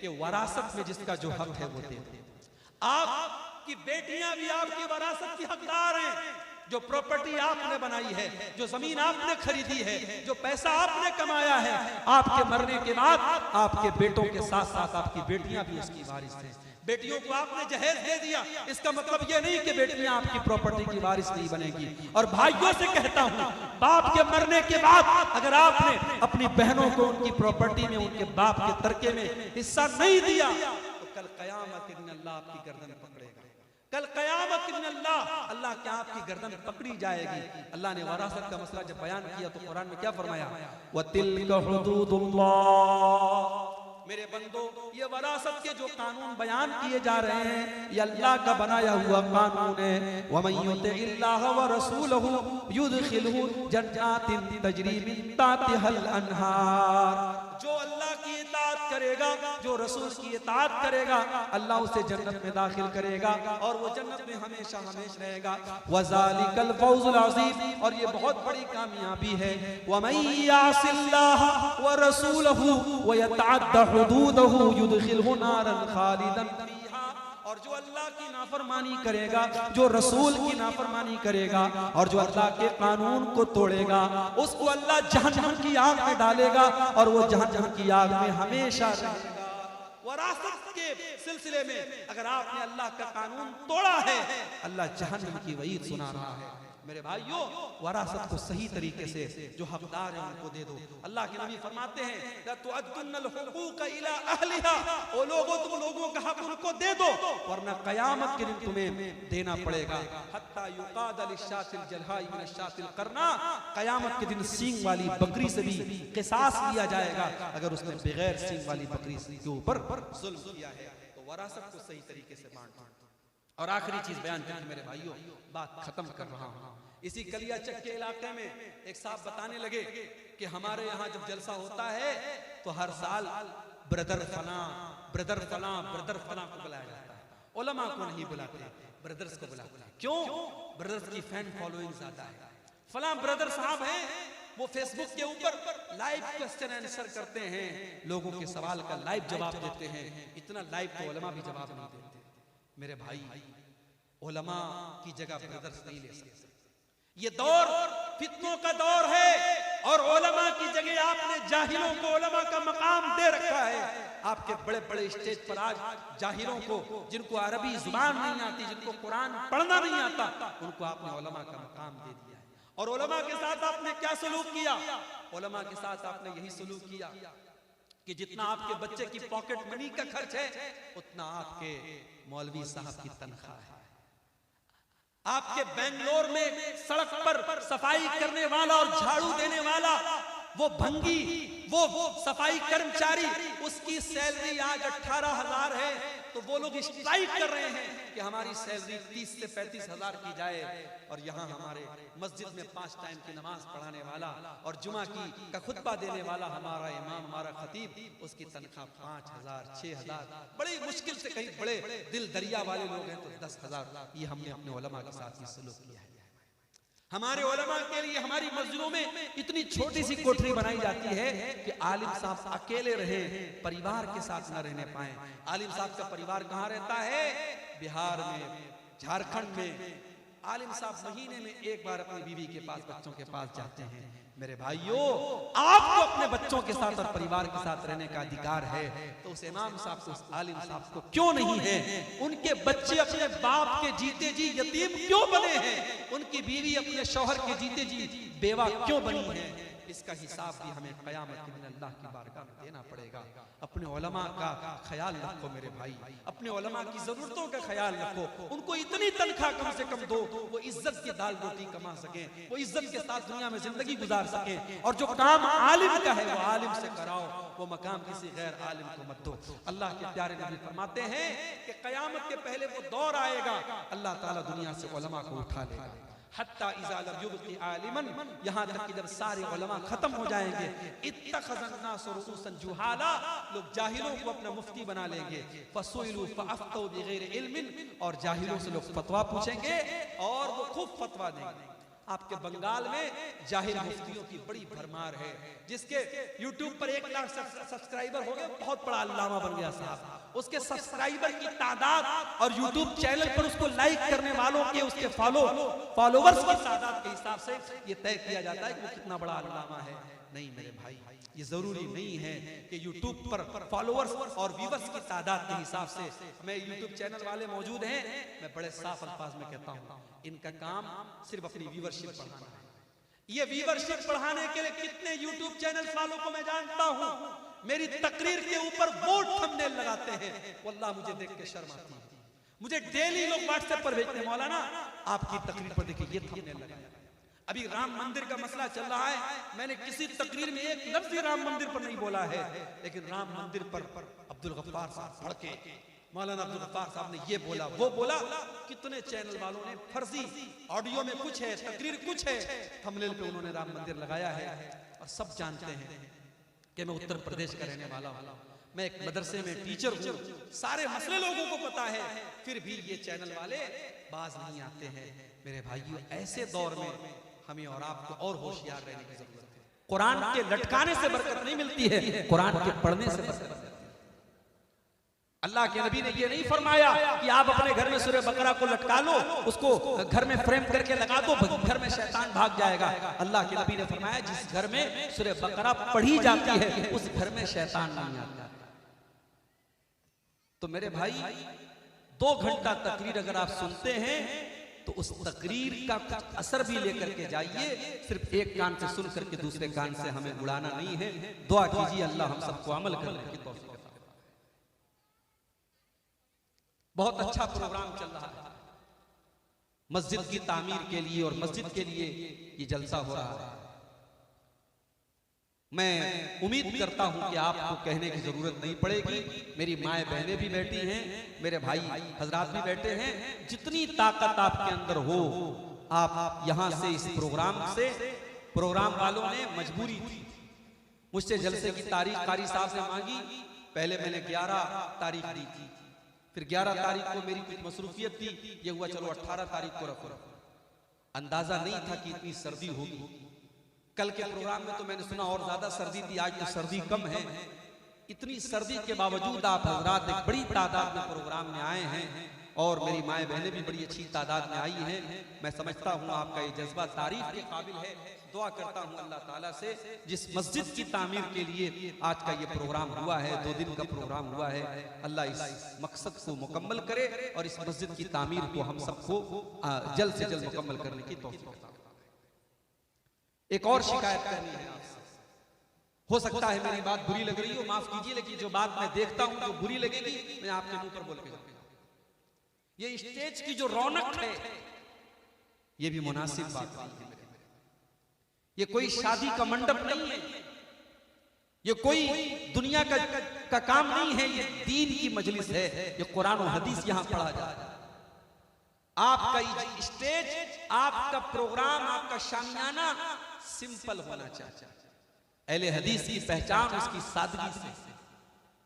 कि वरासत में जिसका जो हक है वो दे दो। आपकी बेटियां भी आपकी वरासत की हकदार हैं। जो प्रॉपर्टी आपने बनाई है, जो जमीन आपने खरीदी है, जो पैसा आपने कमाया है, आपके मरने के बाद आपके बेटों के साथ साथ आपकी बेटियां भी उसकी वारिस हैं। बेटियों को आपने जहेज दे दिया, इसका मतलब ये नहीं कि बेटियां आपकी प्रॉपर्टी की वारिस नहीं बनेगी। और भाइयों से कहता हूं, बाप के मरने के बाद अगर आपने अपनी बहनों को उनकी प्रॉपर्टी में उनके बाप के तरके में हिस्सा नहीं दिया तो कल कयामत के दिन अल्लाह आपकी गर्दन पकड़ेगा। कल कयामत के दिन अल्लाह क्या आपकी गर्दन पकड़ी जाएगी। अल्लाह ने वरासत का मसला जब बयान किया तो कुरान में क्या फरमाया, वतिल्का हुदूदुल्लाह। मेरे बंदो, ये वरासत के जो कानून बयान किए जा रहे हैं ये अल्लाह का बनाया हुआ कानून है। वमन युतिइल्लाह व रसूलहु युदखिलहु जन्नातिन तजरी मिन ताहतिहल अनहार। जो अल्लाह की इताअत करेगा, जो रसूल की इताअत करेगा, अल्लाह उसे जन्नत में दाखिल करेगा और वो जन्नत में हमेशा हमेशा रहेगा। वज़ालिकल फौज़ुल अज़ीम, और ये बहुत बड़ी कामयाबी है। वमन यासिल्लाह व रसूलहु व यतअद्दा हुदूदहु युदखिलहु नारन खालिदन फीहा। और जो अल्लाह की नाफरमानी करेगा, जो रसूल की नाफरमानी करेगा और जो अल्लाह के कानून को तोड़ेगा, उसको अल्लाह जहन्नम की आग में डालेगा और वो जहन्नम की आग में हमेशा रहेगा। वरासत के सिलसिले में अगर आपने अल्लाह का कानून तोड़ा है, अल्लाह जहन्नम की वईद सुना रहा है। मेरे भाइयों, वरासत को सही तरीके से जो हकदार है उनको दे दो। अल्लाह के नबी फरमाते हैं, ला तुअद्दुन्नल हुकूक इला अहलिहा, ओ लोगों तुम लोगों का हक उनको दे दो वरना कयामत के दिन तुम्हें देना पड़ेगा। हत्ता युकाद लिशातिल जलहाई मिन शातिल करना, कयामत के दिन सींग वाली बकरी से भी किसास लिया जाएगा अगर उसने बगैर सींग वाली बकरी के ऊपर जुल्म किया है। तो वरासत को सही तरीके से बांटो। और आखिरी चीज बयान करके मेरे भाइयों बात खत्म कर रहा हूं। इसी कलियाचक के इलाके में एक साहब बताने लगे कि हमारे यहाँ जब जलसा होता है तो हर साल ब्रदर फला को बुलाया जाता है। उलमा को नहीं बुलाते, ब्रदर्स को बुलाते हैं। क्यों? ब्रदर्स की फैन फॉलोइंग ज्यादा है। फला ब्रदर साहब हैं, वो फेसबुक के ऊपर लाइव क्वेश्चन आंसर करते हैं, लोगों के सवाल का लाइव जवाब देते हैं। इतना लाइव तो उलमा भी जवाब नहीं देते। मेरे भाई, उलमा की जगह ब्रदर्स नहीं ले सकते। ये दौर फितनों का दौर है और उलमा की जगह आपने जाहिलों को उलमा का मकाम दे रखा है। आपके बड़े बड़े स्टेज पर आज जाहिलों को, जिनको अरबी जुबान नहीं आती, जिनको कुरान पढ़ना नहीं आता, उनको आपने उलमा का मकाम दे दिया है। और उलमा के साथ आपने क्या सलूक किया? उलमा के साथ आपने यही सलूक किया कि जितना आपके बच्चे की पॉकेट मनी का खर्च है उतना आपके मौलवी साहब की तनख्वाह है। आपके बेंगलोर में सड़क पर सफाई करने वाला और झाड़ू देने वाला, वो भंगी, वो सफाई कर्मचारी, उसकी सैलरी आज 18,000 है तो वो लोग स्ट्राइक कर रहे हैं कि हमारी सैलरी 30 से 35,000 की जाए। और यहाँ हमारे मस्जिद में 5 टाइम की नमाज पढ़ाने वाला और जुमा का खुतबा देने वाला हमारा इमाम, हमारा खतीब, उसकी तनख्वाह 5,000, 6,000, बड़ी मुश्किल से, कहीं बड़े दिल दरिया वाले लोग हैं तो 10,000। ये हमने अपने उलमा के साथ ही सलूक किया है। हमारे उलमा के लिए हमारी मस्जिदों में इतनी छोटी सी कोठरी बनाई जाती है कि आलिम साहब अकेले रहे, परिवार के साथ न रहने पाए। आलिम साहब का परिवार कहाँ रहता है? बिहार में, झारखंड में। आलिम साहब महीने में एक बार अपनी बीवी के पास, बच्चों के पास जाते हैं। मेरे भाइयों, आपको अपने बच्चों के साथ और परिवार के साथ रहने का अधिकार है, तो उस इमाम साहब को, उस आलिम साहब को क्यों नहीं है? उनके बच्चे अपने बाप के जीते जी यतीम क्यों बने हैं? उनकी बीवी अपने शौहर के जीते जी बेवा क्यों बनी है? इसका हिसाब भी हमें क़यामत के दिन अल्लाह की बारगाह में देना पड़ेगा। अपने उलमा का ख्याल रखो मेरे भाई, अपने उलमा की जरूरतों का ख्याल रखो। उनको इतनी तनख्वाह कम से कम दो, वो इज्जत की दाल रोटी कमा सके, वो इज्जत के साथ दुनिया में जिंदगी गुजार सके। और जो काम आलिम का है वो आलिम से कराओ, वो मकाम किसी गैर आलिम को मत दो। अल्लाह के प्यारे नबी फरमाते हैं कि क़यामत के पहले वो दौर आएगा, अल्लाह ताला दुनिया से उलमा को उठा लेगा। हत्ता इज़ा लम युबक़ि आलिमन, यहाँ तक कि जब सारे उलमा खत्म हो जाएंगे, इत्तख़ज़न नास रुऊसन जुहाला, लोग जाहिलों को अपना मुफ्ती बना लेंगे। फसुइलू फअफ्तौ बिग़ैरि इल्मिन, और जाहिलों से लोग फतवा पूछेंगे और वो खूब फतवा देंगे। आपके बंगाल में जाहिल मुफ्तियों की बड़ी भरमार है, जिसके YouTube पर 1 लाख सब्सक्राइबर हो गए, बहुत बड़ा अल्लामा बन गया साहब। उसके सब्सक्राइबर की तादाद और YouTube चैनल पर उसको लाइक करने वालों के, उसके फॉलोवर्स की तादाद के हिसाब से ये तय किया जाता है कि वो कितना बड़ा अल्लामा है। नहीं मेरे भाई, ये जरूरी नहीं है कि YouTube पर फॉलोवर्स और व्यूअर्स की तादाद के हिसाब से। मैं YouTube चैनल वाले मौजूद हैं, मैं बड़े साफ अल्फाज में कहता हूँ, इनका काम सिर्फ अपनी व्यूअरशिप बढ़ाना है। ये व्यूअरशिप बढ़ाने के लिए कितने YouTube चैनल वालों को मैं जानता हूँ, मेरी तकरीर के ऊपर बोर्ड थंबनेल लगाते हैं, वल्लाह मुझे देख के शर्म आती है। मुझे डेली लोग व्हाट्सएप पर भेजते हैं, मौलाना आपकी तकरीर पर देखिए ये थंबनेल लगाया। अभी राम मंदिर का मसला चल रहा है, मैंने किसी तकरीर में एक लफ्ज़ ही राम मंदिर पर नहीं बोला है, लेकिन राम मंदिर पर अब्दुल गफ्फार साहब भड़के, मौलाना अब्दुल गफ्फार साहब ने ये बोला वो बोला। कितने चैनल वालों ने फर्जी, ऑडियो में कुछ है, तकरीर कुछ है, थंबनेल पे उन्होंने राम मंदिर लगाया है। और सब जानते हैं कि मैं उत्तर प्रदेश का रहने वाला हूँ, मैं एक मदरसे में टीचर हूँ, सारे मसले लोगों को पता है, फिर भी ये चैनल वाले बाज नहीं आते हैं। मेरे भाइयों, ऐसे दौर में हमें और आपको और होशियार रहने की जरूरत है। कुरान के लटकाने से बरकत नहीं मिलती है, कुरान के पढ़ने से बरकत मिलती है। अल्लाह के नबी ने ये नहीं फरमाया कि आप अपने घर में सूरह बकरा को लटका लो, उसको घर में फ्रेम करके लगा दो, घर में शैतान भाग जाएगा। अल्लाह के नबी ने फरमाया जिस घर में सूरह बकरा पढ़ी जाती है उस घर में शैतान नहीं आता। तो मेरे भाई, 2 घंटा तकरीर अगर आप सुनते हैं तो उस तकरीर का कुछ असर भी लेकर के जाइए। सिर्फ एक कान से सुन करके दूसरे कान से हमें उड़ाना नहीं है। दुआ कीजिए अल्लाह हम सबको अमल करने की तौफीक अता फरमाए। बहुत अच्छा प्रोग्राम चल रहा है मस्जिद की तामीर के लिए, और मस्जिद के लिए ये जलसा हो रहा है। मैं उम्मीद करता हूं कि आपको कहने की जरूरत नहीं पड़ेगी। मेरी माएँ बहनें भी बैठी हैं, मेरे भाई हजरात भी बैठे हैं। जितनी ताकत आपके अंदर हो, आप यहां से इस प्रोग्राम से, प्रोग्राम वालों ने मजबूरी थी, मुझसे जलसे की तारीख कारी साहब ने मांगी। पहले मैंने 11 तारीख दी थी, फिर 11 तारीख को मेरी कुछ मसरूफियत थी, ये हुआ चलो 18 तारीख को रखो। अंदाजा नहीं था कि इतनी सर्दी होगी। कल के प्रोग्राम में तो मैंने सुना और ज्यादा सर्दी थी, आज तो सर्दी कम है। इतनी सर्दी के बावजूद आप हजरात एक बड़ी तादाद में प्रोग्राम में आए हैं, और मेरी माएँ बहनें भी बड़ी अच्छी तादाद में आई हैं। मैं समझता हूँ आपका ये जज्बा तारीफ के काबिल है। दुआ करता हूँ अल्लाह ताला से, जिस मस्जिद की तामीर के लिए आज का ये प्रोग्राम हुआ है, 2 दिन का प्रोग्राम हुआ है, अल्लाह इस मकसद को मुकम्मल करे और इस मस्जिद की तामीर को हम सबको जल्द से जल्द मुकम्मल करने की तौफीक अता फरमाए। एक और शिकायत करनी है आपसे। हो सकता है मेरी बात बुरी लग रही हो, माफ कीजिए, लेकिन जो बात मैं देखता हूं जो बुरी लगेगी मैं आपके मुंह पर बोल के जाऊंगा। ये स्टेज की जो रौनक है ये भी मुनासिब बात नहीं है। ये कोई शादी का मंडप नहीं है, ये कोई दुनिया का काम नहीं है, ये दीन की मजलिस है। ये कुरान और हदीस यहां पढ़ा जाता है। आपका स्टेज, आपका प्रोग्राम, आपका शामियाना सिंपल होना चाहिए। अहले हदीस की पहचान उसकी सादगी से।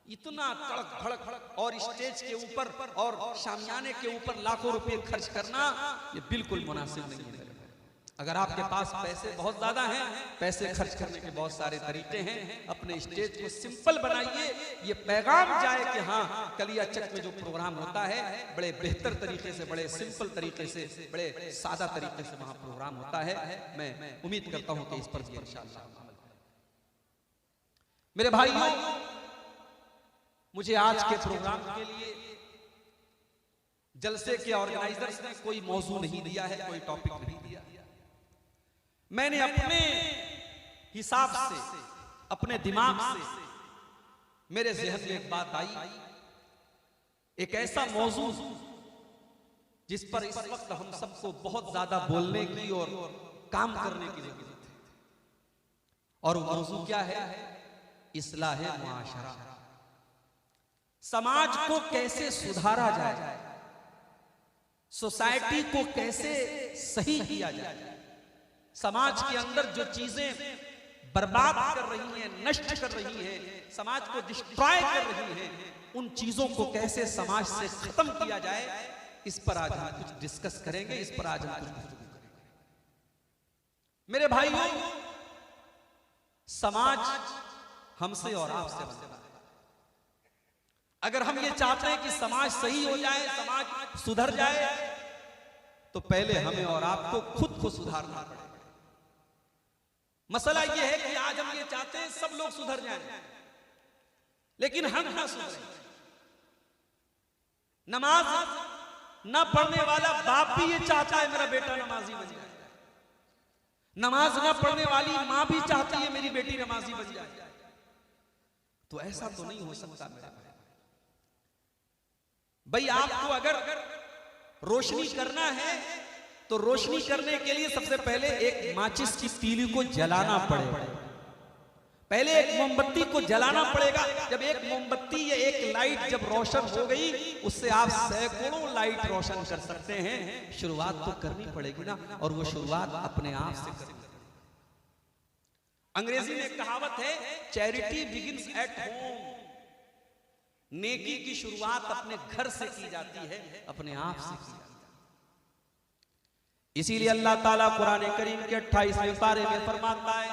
इतना तड़क भड़क और स्टेज के ऊपर और शामियाने के ऊपर लाखों रुपए खर्च करना ये बिल्कुल मुनासिब नहीं है। अगर आपके पास पैसे बहुत ज्यादा हैं, पैसे खर्च करने के बहुत सारे तरीके हैं। अपने स्टेज को सिंपल बनाइए, ये पैगाम जाए कि हाँ, कलिया चक में जो प्रोग्राम होता है बड़े बेहतर तरीके से, बड़े सिंपल तरीके से, बड़े सादा तरीके से वहां प्रोग्राम होता है। मैं उम्मीद करता हूं कि इस पर भी इंशाअल्लाह। मेरे भाइयों, मुझे आज के प्रोग्राम के लिए जलसे के ऑर्गेनाइजर्स ने कोई मौजू नहीं दिया है, कोई टॉपिक नहीं दिया। मैंने अपने हिसाब से, अपने दिमाग से मेरे ज़हन में एक बात आई, एक ऐसा मौजू जिस पर इस वक्त हम सबको बहुत ज्यादा बोलने की और काम करने की जरूरत है। और वो मौजू क्या है? इस्लाह मुआशरा। समाज को कैसे सुधारा जाए, सोसाइटी को कैसे सही किया जाए, समाज के अंदर जो चीजें बर्बाद कर रही हैं, नष्ट कर रही हैं, समाज को डिस्ट्रॉय कर रही हैं, उन चीजों को कैसे समाज से खत्म किया जाए, इस पर आज हम कुछ डिस्कस करेंगे, इस पर आज हम कुछ करेंगे। मेरे भाइयों, समाज हमसे और आपसे बनता है। अगर हम ये चाहते हैं कि समाज सही हो जाए, समाज सुधर जाए, तो पहले हमें और आपको खुद को सुधारना पड़ेगा। मसला ये है कि आज हम ये चाहते हैं सब लोग सुधर जाएं, लेकिन हम ना सुधरे। नमाज ना पढ़ने वाला बाप भी ये चाहता है मेरा बेटा नमाजी बन जाए, नमाज ना पढ़ने वाली मां भी चाहती है मेरी बेटी नमाजी बन जाए। तो ऐसा तो नहीं हो सकता मेरा भाई। आपको अगर रोशनी करना है तो रोशनी करने के लिए सबसे पहले एक माचिस की तीली को जलाना पड़ेगा, पहले एक मोमबत्ती को जलाना पड़ेगा। जब एक मोमबत्ती या एक लाइट जब रोशन हो गई, उससे आप सैकड़ों लाइट रोशन कर सकते हैं। शुरुआत तो करनी पड़ेगी ना, और वो शुरुआत अपने आप से करनी। अंग्रेजी में एक कहावत है, चैरिटी बिगिंस एट होम। नेकी की शुरुआत अपने घर से की जाती है, अपने आप से की जाती है। इसीलिए अल्लाह ताला कुरान करीम के 28वें पारे में फरमाता है,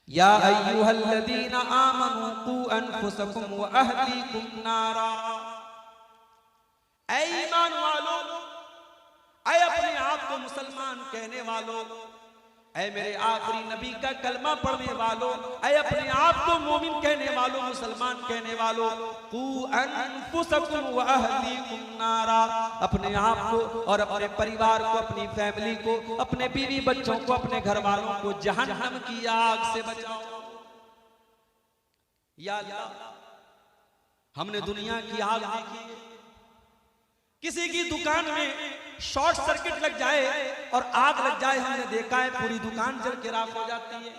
या अय्युहल्लज़ीना आमनू कू अनफुसकुम व अहलीकुम नारा। ऐ ईमान वालों, ऐ अपने आप को मुसलमान कहने वालों, ऐ मेरे आखिरी नबी का कलमा पढ़ने वालों, ऐ अपने आप को मोमिन कहने वालों, मुसलमान कहने वालों, कू अनफुसकुम व अहलीकुम नारा। अपने आप को और अपने परिवार को, अपनी फैमिली को, अपने बीवी बच्चों को, अपने घर वालों को जहन्नम की आग से बचाओ। या अल्लाह, हमने दुनिया की आग देखी है। किसी की दुकान में शॉर्ट सर्किट लग जाए और आग लग जाए, हमने देखा है पूरी दुकान जल के राख हो जाती है।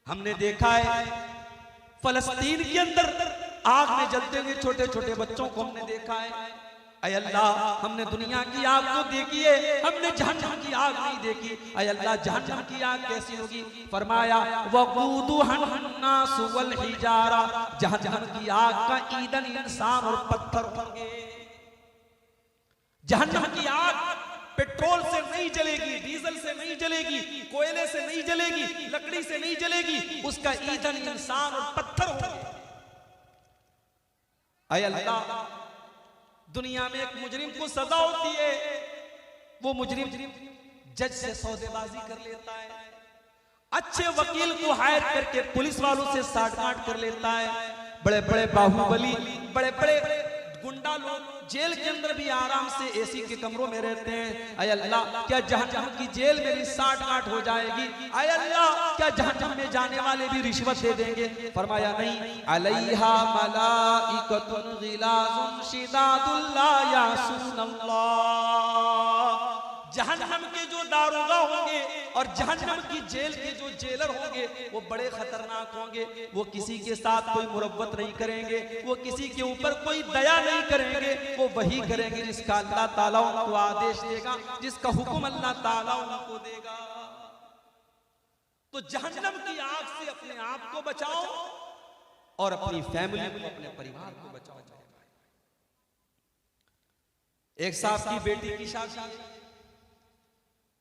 हमने देखा है फलस्तीन के अंदर आग में जलते हुए छोटे छोटे बच्चों को हमने देखा है। ऐ अल्लाह, हमने दुनिया की आग तो देखी है, हमने जहन्नम की आग नहीं देखी। ऐ अल्लाह, जहन्नम की आग कैसी होगी? फरमाया वक़ूदुहन्नासु वल हिजारा। जहन्नम की आग का ईंधन इंसान और पत्थर होंगे। जहन्नम की आग पेट्रोल से नहीं जलेगी, डीजल से नहीं जलेगी, कोयले से नहीं जलेगी, लकड़ी से नहीं जलेगी, उसका ईंधन इंसान और पत्थर होंगे। ऐ अल्लाह, दुनिया में एक मुजरिम को सजा होती है, वो मुजरिम जज से सौदेबाजी कर लेता है, अच्छे वकील को हायर करके पुलिस वालों से साठ-गांठ कर लेता है। बड़े बड़े बाहुबली, बड़े बड़े गुंडा लोग जेल के अंदर भी आराम से एसी के कमरों में रहते हैं। ऐ अल्लाह, क्या जहन्नम की जेल में भी साठ-गांठ हो जाएगी? ऐ अल्लाह, क्या जहन्नम में जाने वाले भी रिश्वत दे देंगे? फरमाया नहीं, अलैहा मलाइकतुन गिलाजुन शिदादुल ला यासूनल्लाह। जहन्नम के जो दारोगा होंगे और जहन्नम की जेल के जो जेलर होंगे, वो बड़े खतरनाक होंगे। वो किसी के साथ कोई मुरव्वत नहीं करेंगे, वो किसी के ऊपर कोई दया नहीं करेंगे। वो वही करेंगे जिसका अल्लाह ताला उनको आदेश देगा, जिसका हुक्म अल्लाह ताला उनको देगा। तो जहन्नम की आग से अपने आप को बचाओ और अपनी फैमिली को, अपने परिवार को बचाओ। एक साहब की बेटी की शादी,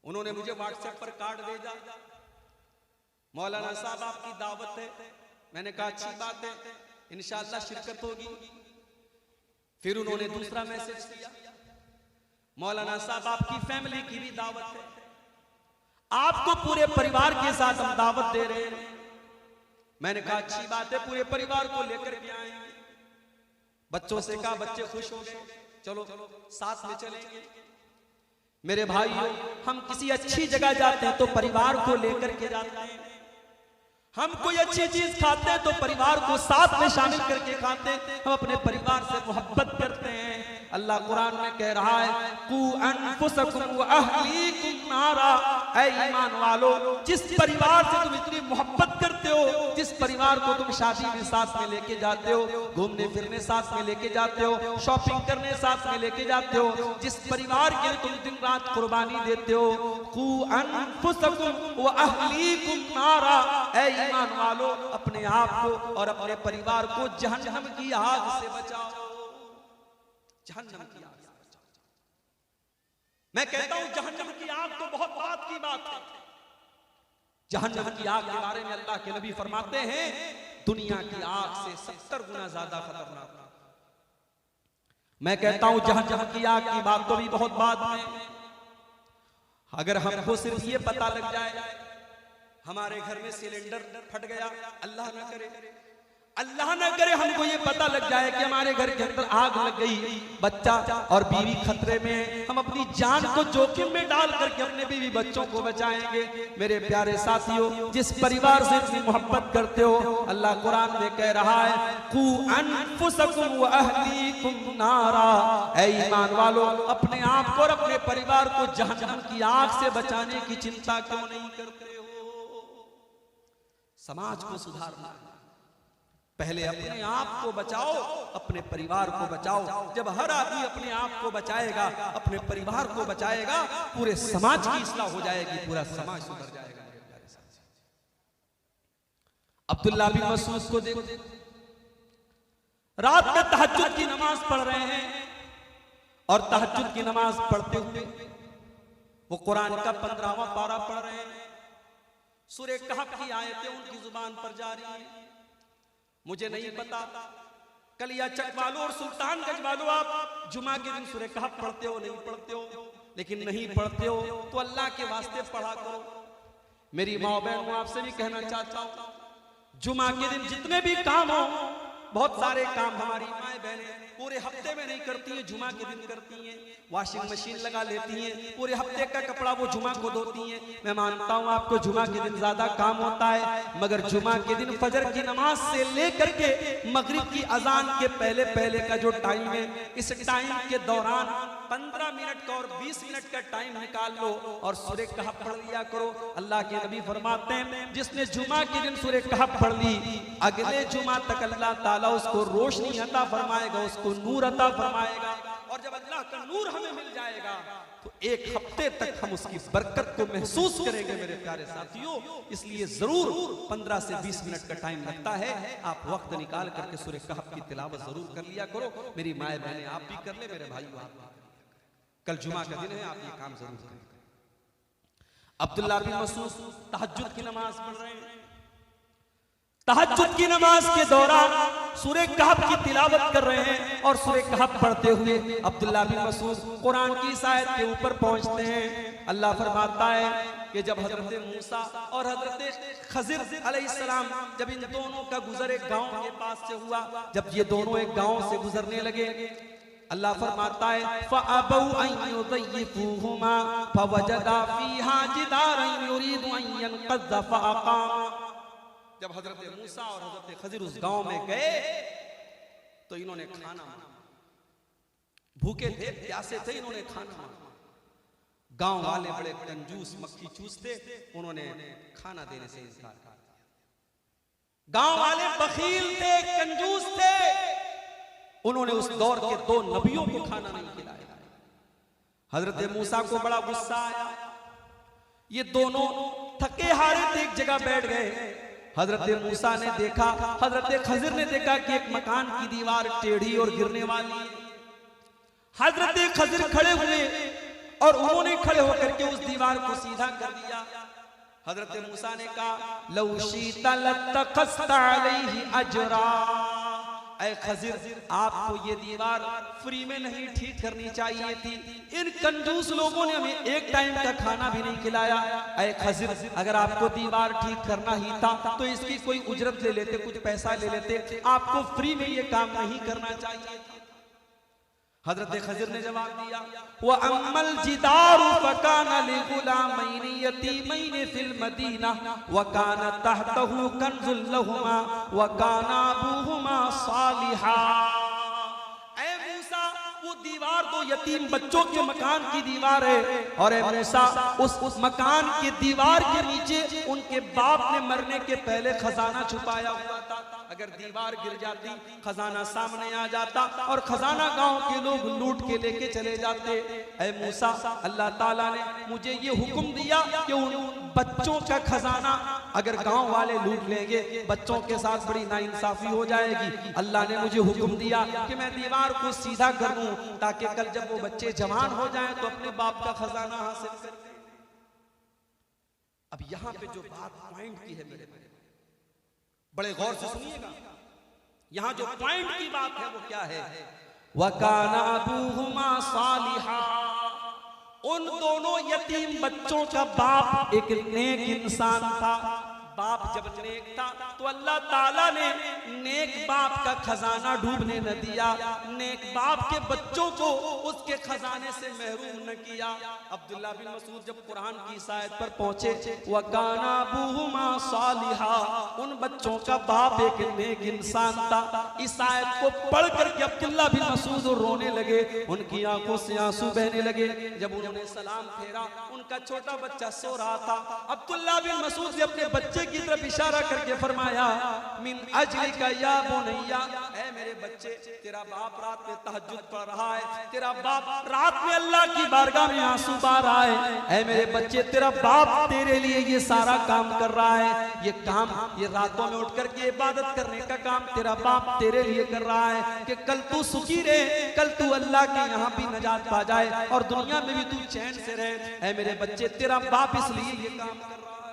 उन्होंने मुझे व्हाट्सएप पर कार्ड भेजा, मौलाना साहब आपकी दावत है। मैंने कहा अच्छी बात है, इंशाअल्लाह शिरकत होगी। फिर उन्होंने दूसरा मैसेज किया, मौलाना साहब आपकी फैमिली की भी दावत है, आपको पूरे परिवार के साथ हम दावत दे रहे हैं। मैंने कहा अच्छी बात है, पूरे परिवार को लेकर के आएंगे। बच्चों से कहा, बच्चे खुश हो गए, चलो साथ में चलेंगे। मेरे भाइयों, हम किसी अच्छी जगह जाते हैं तो परिवार को लेकर के जाते हैं। हम कोई अच्छी चीज खाते हैं तो परिवार को साथ में शामिल करके खाते हैं। हम अपने परिवार से मोहब्बत करते हैं। अल्लाह कुरान में कह रहा है, कू अनफुसकुम व अहलीकुम नारा। ऐ ईमान वालों, जिस परिवार से तुम इतनी मोहब्बत करते देते हो, जिस परिवार को तुम शादी में साथ में लेके जाते हो, घूमने फिरने साथ में लेके जाते हो, शॉपिंग करने साथ में लेके जाते हो, जिस परिवार के लिए तुम दिन रात कुर्बानी देते हो, कू अनफुसकुम व अहलीकुम नारा, ऐ ईमान वालों अपने आप को और अपने परिवार को जहन्नम की आग से बचाओ, जहन्नम की आग से बचाओ। मैं कहता हूं जहन्नम की आग तो बहुत बात की बात है। जहन्नम की आग के बारे में अल्लाह के नबी फरमाते हैं दुनिया की आग से 70 गुना ज्यादा खतरनाक। मैं कहता हूं जहन्नम की आग की बात तो भी बहुत बाद में, अगर हमको सिर्फ ये पता लग जाए हमारे घर में सिलेंडर फट गया, अल्लाह ना करे, अल्लाह ना करे हमको ये पता लग जाए कि हमारे घर के अंदर आग लग गई, बच्चा और बीवी खतरे में, हम अपनी जान को जोखिम में डाल करके अपने बीवी बच्चों को बचाएंगे। मेरे प्यारे साथियों, जिस परिवार से इतनी मोहब्बत करते हो, अल्लाह कुरान में कह रहा है कू अनफुसकुम व अहलीकुम नारा, ऐ ईमान वालों अपने आप को और अपने परिवार को जहन्नम की आग से बचाने की चिंता क्यों नहीं करते हो। समाज को सुधारना, पहले अपने आप को बचाओ, अपने परिवार को बचाओ। जब हर आदमी अपने आप को बचाएगा, अपने परिवार को बचाएगा, पूरे समाज की इस्लाह हो जाएगी, पूरा समाज सुधर जाएगा। अब्दुल्लाह बिन मसूद को देखो, रात में तहज्जुद की नमाज पढ़ रहे हैं और तहज्जुद की नमाज पढ़ते हुए वो कुरान का 15वां पारा पढ़ रहे हैं। सूरह कहफ की आयतें उनकी जुबान पर जा रही हैं। मुझे नहीं पता कलियाचक वालों और सुल्तानगंज वालों आप जुमा के दिन सूरह कहफ पढ़ते हो नहीं पढ़ते हो, लेकिन नहीं पढ़ते हो तो अल्लाह के वास्ते पढ़ा करो। मेरी माँ बहनों आपसे भी कहना चाहता हूँ, जुमा के दिन जितने भी काम हो, बहुत सारे काम हमारी माएँ बहनें पूरे हफ्ते में नहीं करती हैं, जुमा के दिन करती हैं। वॉशिंग मशीन लगा लेती हैं, पूरे हफ्ते का कपड़ा वो जुमा को धोती हैं। मैं मानता हूँ आपको जुमा के दिन ज्यादा काम होता है, मगर जुमा के दिन फजर की नमाज से लेकर के मगरिब की अजान के पहले पहले का जो टाइम है, इस टाइम के दौरान 15 मिनट का और 20 मिनट का टाइम निकाल लो और सूरह कहफ पढ़ लिया करो। अल्लाह के नबी फरमाते हैं जिसने जुमा के दिन सूरह कहफ पढ़ ली, अगले जुमा तक अल्लाह ताला उसको रोशनी अता फरमाएगा, उसको नूर अता फरमाएगा। और जब अल्लाह का नूर हमें मिल जाएगा तो एक हफ्ते तक हम उसकी बरकत को महसूस करेंगे। मेरे प्यारे साथियों, इसलिए जरूर 15 से 20 मिनट का टाइम लगता है, आप वक्त निकाल करके सूरह कहफ की तिलावत जरूर कर लिया करो। मेरी माए बहनें आप भी कर ले, मेरे भाइयों आप भी। कल जुमा का दिन है, आप ये काम जरूर करें। अब्दुल्लाह बिन मसूद तहज्जुद की नमाज पढ़ रहे हैं। तहज्जुद की नमाज के दौरान सूरह कहफ की तिलावत कर रहे हैं और सूरह कहफ पढ़ते हुए अब्दुल्लाह बिन मसूद कुरान की इस आयत के ऊपर पहुंचते हैं। अल्लाह फरमाता है कि जब हजरत मूसा और हजरत खजिर अलैहिस्सलाम, जब इन दोनों का गुजर एक गांव के पास से हुआ, जब ये दोनों एक गांव से गुजरने लगे, अल्लाह फरमाता है फ़अबौ अन युज़य्यिफ़ूहुमा फ़वजदा फ़ीहा जिदारन युरीदु अन यनक़ज़ फ़अक़ामा। जब हजरत मूसा और हजरत खजिर उस गांव में गए तो इन्होंने खाना मांगा, भूखे थे, प्यासे थे, इन्होंने खाना मांगा। गांव वाले बड़े कंजूस मक्खी चूसते, उन्होंने खाना देने से इनकार कर दिया। गांव वाले बखील थे, कंजूस थे, उन्होंने उस दौर के 2 नबियों को खाना नहीं खिलाया। हजरत मूसा को बड़ा गुस्सा आया, ये दोनों थके हारे थे, एक जगह बैठ गए। हजरत मूसा ने देखा, हजरत खजिर ने देखा कि एक मकान की दीवार टेढ़ी और गिरने वाली है। हजरत खजिर खड़े हुए और उन्होंने खड़े होकर के उस दीवार को सीधा कर दिया। हजरत मूसा ने कहा लौ शीता लत्तखस्ता अलैहि अजरा, ऐ खजिर आपको ये दीवार फ्री में नहीं ठीक करनी चाहिए थी, इन कंजूस लोगों ने हमें एक टाइम का खाना भी नहीं खिलाया। ऐ खजिर अगर आपको दीवार ठीक करना ही था तो इसकी कोई उजरत ले लेते, कुछ पैसा ले लेते, आपको फ्री में ये काम नहीं करना चाहिए था। हजरत खजिर ने जवाब दिया व अम्मल जिदारु फकाना लिगुलामैनि यतीमैनि फिल मदीना व काना तहतहु कंजुल लहुमा व काना अबूहुमा सालिहा। ऐ मूसा वो दीवार दीवार दो यतीम बच्चों के मकान की दीवार है, और ए मूसा उस मकान की दीवार के नीचे उनके बाप ने मरने के पहले खजाना छुपाया हुआ था। अगर दीवार गिर जाती खजाना सामने आ जाता और खजाना गांव के लोग लूट के लेके चले जाते। ऐ मूसा, अल्लाह ताला ने मुझे ये हुक्म दिया कि उन बच्चों का खजाना अगर गांव वाले लूट लेंगे, बच्चों के साथ बड़ी नाइंसाफी हो जाएगी। अल्लाह ने मुझे हुक्म दिया कि मैं दीवार को सीधा कर दूं, ताकि कल जब वो बच्चे जवान हो जाएं तो अपने बाप का खजाना हासिल कर लें। अब यहां पे जो बात पॉइंट की है मेरे बड़े गौर से सुनिएगा, यहां जो पॉइंट की बात है वो क्या है? वकाना अबूहुमा सालिहा, उन दोनों यतीम बच्चों का बाप एक नेक इंसान था। बाप जब नेक था तो अल्लाह ताला ने नेक बाप का खजाना डूबने न दिया, नेक बाप के बच्चों को उसके खजाने से महरूम न किया। अब्दुल्ला बिन मसूद जब कुरान की इस आयत पर पहुंचे, वकाना अबूहुमा सालिहा, उन बच्चों का बाप एक नेक इंसान था। इस आयत को पढ़ करके अब्दुल्ला बिन मसूद रोने लगे, उनकी आंखों से आंसू बहने लगे। जब उन्होंने सलाम फेरा, उनका छोटा बच्चा सो रहा था। अब्दुल्ला बिन मसूद ने अपने बच्चे की तरफ इशारा करके फरमाया, मिन अजलिका या बुनैया, ऐ मेरे बच्चे, तेरा बाप रात में तहज्जुद पढ़ रहा है, तेरा बाप रात में अल्लाह की बारगाह में आंसू बहा रहा है। ऐ मेरे बच्चे, तेरा बाप तेरे लिए ये सारा काम कर रहा है, ये काम, ये रातों में उठ करके इबादत करने का काम तेरा बाप तेरे लिए कर रहा है कि कल तू सुखी रहे, कल तू अल्लाह के यहाँ भी नजात पा जाए और दुनिया में भी तू चैन से रहे। ऐ मेरे बच्चे, तेरा बाप इसलिए ये काम कर रहा है।